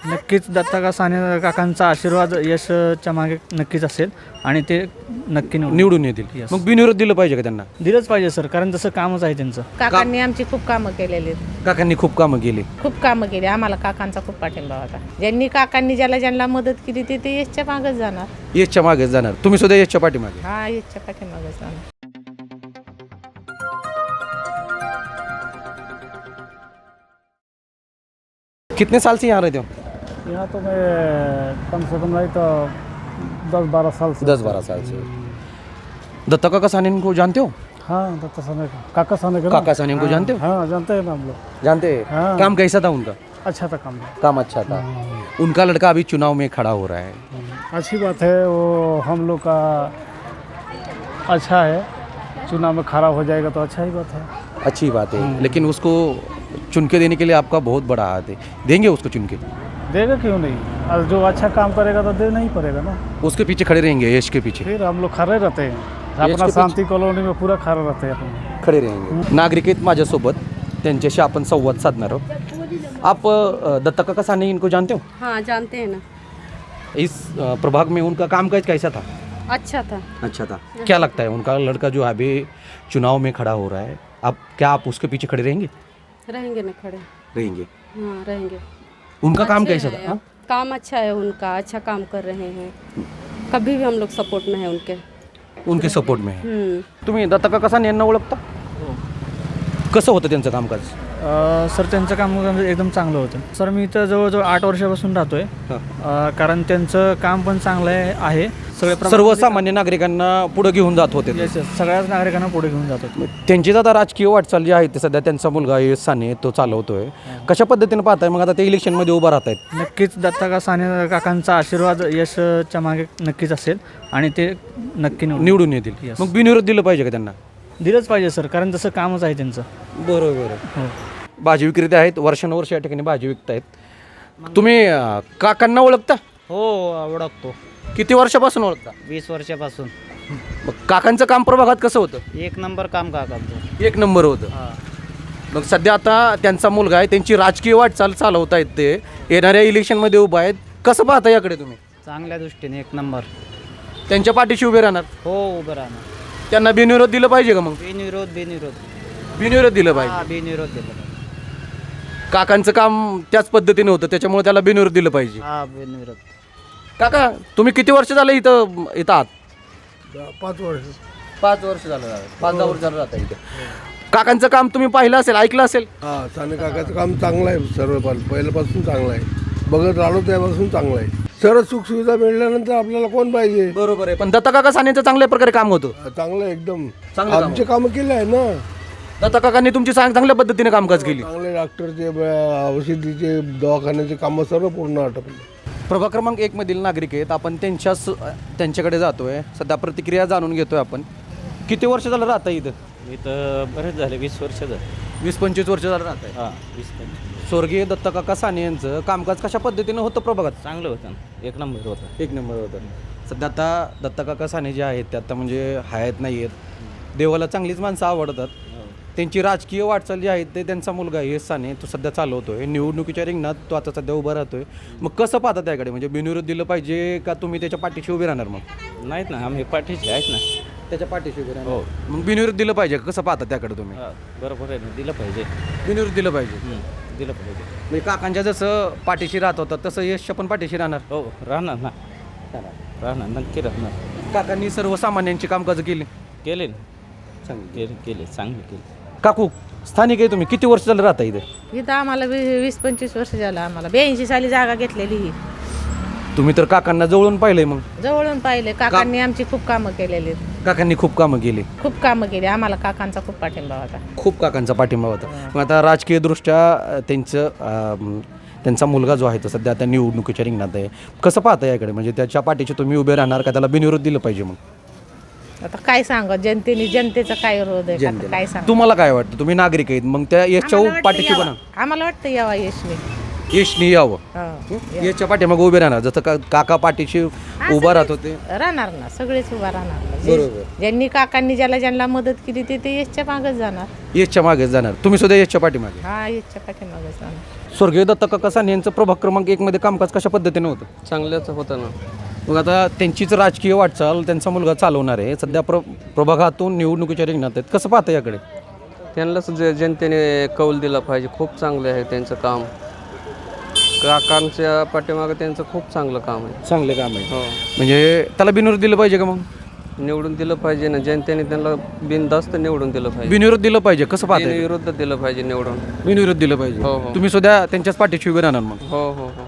नक्कीच दत्ता साने काकांचा आशीर्वाद यशच्या मागे नक्कीच असेल आणि ते नक्की निवडून येतील. मग बिनविरोध दिलं पाहिजे का त्यांना? दिलंच पाहिजे सर, कारण तसं कामच आहे त्यांचं. काकांनी आमची खूप कामं केलेली आहेत. काकांनी खूप कामं केली. खूप कामं केली. आम्हाला काकांचा खूप पाठिंबा होता. ज्यांनी काकांनी ज्यांना मदत केली ते यशच्या मागच जाणार. यशच्या मागेच जाणार. तुम्ही सुद्धा यशच्या पाठीमागे? हा, यशच्या पाठीमागच जाणार. कितने साल से यहाँ रहते हो? यहाँ तो मैं कम से कम नहीं तो 10-12 साल से. 10-12 साल से. दत्ता काका साने को जानते हो? हाँ, दत्ता साने काका साने का. काका साने को जानते हो? हाँ, जानते हैं ना हम लोग. जानते हैं. हाँ. काम कैसा था उनका? अच्छा था काम. काम अच्छा था. उनका लड़का अभी चुनाव में खड़ा हो रहा है. अच्छी बात है, वो हम लोग का अच्छा है. चुनाव में खड़ा हो जाएगा तो अच्छा ही बात है. अच्छी बात है. लेकिन उसको चुन के देने के लिए आपका बहुत बड़ा हाथ है. देंगे उसको चुन के? देगा क्यों नहीं. और जो अच्छा काम करेगा तो देना ही पड़ेगा ना. उसके पीछे खड़े रहेंगे, यश के पीछे फिर हम लोग खड़े रहते हैं अपना शांती कॉलोनी में, पूरा खड़े रहते हैं अपन. खड़े रहेंगे. नागरिक आहेत माझ्यासोबत, त्यांच्याशी आपण संवाद साधणार आहोत. आप दत्ता काका साने इनको जानते हो? हाँ, जानते हैं ना. इस प्रभाग में उनका काम काज कैसा था? अच्छा था. अच्छा था. क्या लगता है उनका लड़का जो अभी चुनाव में खड़ा हो रहा है, अब क्या आप उसके पीछे खड़े रहेंगे? रहेंगे ना खड़े. रहेंगे. हाँ, रहेंगे. उनका काम अच्छे कैसा हैं, था? हाँ? काम अच्छा है उनका. अच्छा काम कर रहे हैं. कभी भी हम लोग सपोर्ट में है उनके. उनके सपोर्ट में है. तुम्ही दत्ता काका साने यांना ओळखता? कसं होतं त्यांचं कामकाज? सर त्यांचं काम एकदम चांगलं होतं. सर मी इथं जवळजवळ 8 वर्षापासून राहतोय. कारण त्यांचं काम पण चांगलं आहे. सर्वसामान्य नागरिकांना पुढे घेऊन जात होते. सगळ्याच नागरिकांना पुढे घेऊन जात होते. त्यांची आता राजकीय वाटचाल जी आहे ते सध्या त्यांचा मुलगा यश साने तो चालवतोय. कशा पद्धतीने पाहताय मग आता ते इलेक्शनमध्ये उभा राहत आहेत? नक्कीच दत्ता साने काकांचा आशीर्वाद यशच्या मागे नक्कीच असेल आणि ते नक्की निवडून येतील. मग बिनविरोध दिलं पाहिजे का त्यांना? दिलंच पाहिजे सर, कारण तसं कामच आहे त्यांचं. बरोबर. हो. भाजी विक्रेते आहेत, वर्षानुवर्ष या ठिकाणी भाजी विकतायत. तुम्ही काकांना ओळखता? हो, ओळखतो. किती वर्षापासून ओळखता? 20 वर्षापासून. मग काकांचं काम प्रभागात कसं होतं? 1 नंबर काम काकांचं. 1 नंबर होतं. मग सध्या आता त्यांचा मुलगा आहे, त्यांची राजकीय वाटचाल चालवतायत, ते येणाऱ्या इलेक्शनमध्ये उभा आहेत. कसं पाहता याकडे तुम्ही? चांगल्या दृष्टीने 1 नंबर. त्यांच्या पाठीशी उभे राहणार? हो, उभं राहणार. त्यांना बिनविरोध दिलं पाहिजे का? मग बिनविरोध. बिनविरोध दिलं पाहिजे. हा, बिनविरोध दिलं पाहिजे. काकांचं काम त्याच पद्धतीने होतं, त्याच्यामुळे त्याला बिनविरोध दिलं पाहिजे. हा, बिनविरोध. काका तुम्ही किती वर्ष झालं इथं आहात? 5 वर्ष. 5 वर्ष झालं. 5-10 वर्ष झालं राहता इथे. काकांचं काम तुम्ही पाहिलं असेल, ऐकलं असेल? हा, साने काकाचं काम चांगलं आहे. सर्व पहिल्यापासून चांगलं आहे. बघत राहिलो त्यापासून चांगलं आहे. सर्व सुखसुविधा मिळाल्यानंतर आपल्याला कोण पाहिजे? बरोबर आहे. पण दत्ता काका सानेचं चांगल्या प्रकारे काम होतं. चांगलं आहे एकदम. चांगलं काम आमचे कामं केले आहे ना. दत्ता काकांनी तुमची चांगल्या पद्धतीने कामकाज केली. चांगले डॉक्टरचे, औषधीचे, दवाखान्याचे कामं सर्व पूर्ण आटपले. प्रभाग क्रमांक 1 मधील नागरिक आहेत, आपण त्यांच्याकडे जातोय. सध्या प्रतिक्रिया जाणून घेतोय आपण. किती वर्ष झालं राहता इथं? इथं बरेच झाले, 20 वर्ष झाले. 20-25 वर्ष झालं राहत आहे. हां, 20-25. स्वर्गीय दत्ता काका साने यांचं कामकाज कशा पद्धतीनं होतं प्रभागात? चांगलं होतं ना. 1 नंबर होतं. 1 नंबर होतं. सध्या आता दत्ता काका साने जे आहेत ते आता म्हणजे हयात नाही आहेत. देवाला चांगलीच माणसं आवडतात. त्यांची राजकीय वाटचाल जी आहे ते त्यांचा मुलगा यश साने तो सध्या चालवतोय. निवडणुकीच्या रिंगणात तो आता सध्या उभा राहतोय. मग कसं पाहता त्याकडे? म्हणजे बिनविरोध दिलं पाहिजे का तुम्ही त्याच्या पाठीशी उभे राहणार? मग नाहीत ना, आम्ही पाठीचे आहेत ना. त्याच्या पाठीशी उभे राहणार. हो. मग बिनविरोध दिलं पाहिजे कसं पाहता त्याकडे तुम्ही? हां, बरोबर आहे ना. दिलं पाहिजे. बिनविरोध दिलं पाहिजे. दिलं पाहिजे. म्हणजे काकांच्या जसं पाठीशी राहत होतं तसं यशच्या पण पाठीशी राहणार. हो, राहणार ना. राहणार, नक्की राहणार. काकांनी सर्वसामान्यांची कामकाज केली. केले ना. केले चांगले केले. काकू स्थानिक आहे तुम्ही, किती वर्ष झालं राहता इथे? इथं आम्हाला 20-25 वर्ष झालं. आम्हाला 82 साली जागा घेतलेली ही. तुम्ही तर काकांना जवळून पाहिलंय. मग जवळून पाहिले. काकांनी आमची खूप कामं केलेली आहेत. काकांनी खूप कामं केली. खूप कामं केली. आम्हाला काकांचा खूप पाठिंबा होता. खूप काकांचा पाठिंबा होता. मग आता राजकीय दृष्ट्या त्यांचा मुलगा जो आहे तो सध्या आता निवडणुकीच्या रिंगणात आहे. कसं पाहता याकडे? म्हणजे त्याच्या पाठीशी तुम्ही उभे राहणार का त्याला बिनविरोध दिलं पाहिजे? मग आता काय सांगा, जनतेचा काय विरोध आहे? आता काय सांगा. तुम्हाला काय वाटतं? तुम्ही नागरिक आहेत, मग त्या यशच्या पाठीशी बना. आम्हाला वाटतं यावा यशने. यशनी यावं. हो. यशच्या पाठीमागे उभे राहणार. जसं काका पाठीशी उभा राहत होते. राहणार ना, सगळेच उभा राहणार ना. बरोबर. ज्यांनी काकांनी ज्यांना मदत केली ते यशच्या मागच जाणार. यशच्या मागेच जाणार. तुम्ही सुद्धा यशच्या पाठीमागे? हा, यशच्या पाठीमागच जाणार. स्वर्गीय दत्तकाका साने यांचं प्रभाग क्रमांक 1 मध्ये कामकाज कशा पद्धतीने होतं? चांगलंच होतं ना. मग आता त्यांचीच राजकीय वाटचाल त्यांचा मुलगा चालवणार आहे, सध्या प्रभागातून निवडणुकीच्या रिंगणात आहेत, कसं पाहता याकडे? त्यांनाच जनतेने कौल दिला पाहिजे. खूप चांगले आहे त्यांचं काम. काकांच्या पाठीमागं त्यांचं खूप चांगलं काम आहे. चांगले काम आहे, हो, म्हणजे त्याला बिनविरोध दिलं पाहिजे का? मग निवडून दिलं पाहिजे ना. जनतेने त्यांना बिनधास्त निवडून दिलं पाहिजे. बिनविरोध दिलं पाहिजे, कसं पाहता? विरुद्ध दिलं पाहिजे निवडून. बिनविरोध दिलं पाहिजे. हो, हो. तुम्ही सुद्धा त्यांच्याच पाठीशी उभे राहणार मग? हो हो हो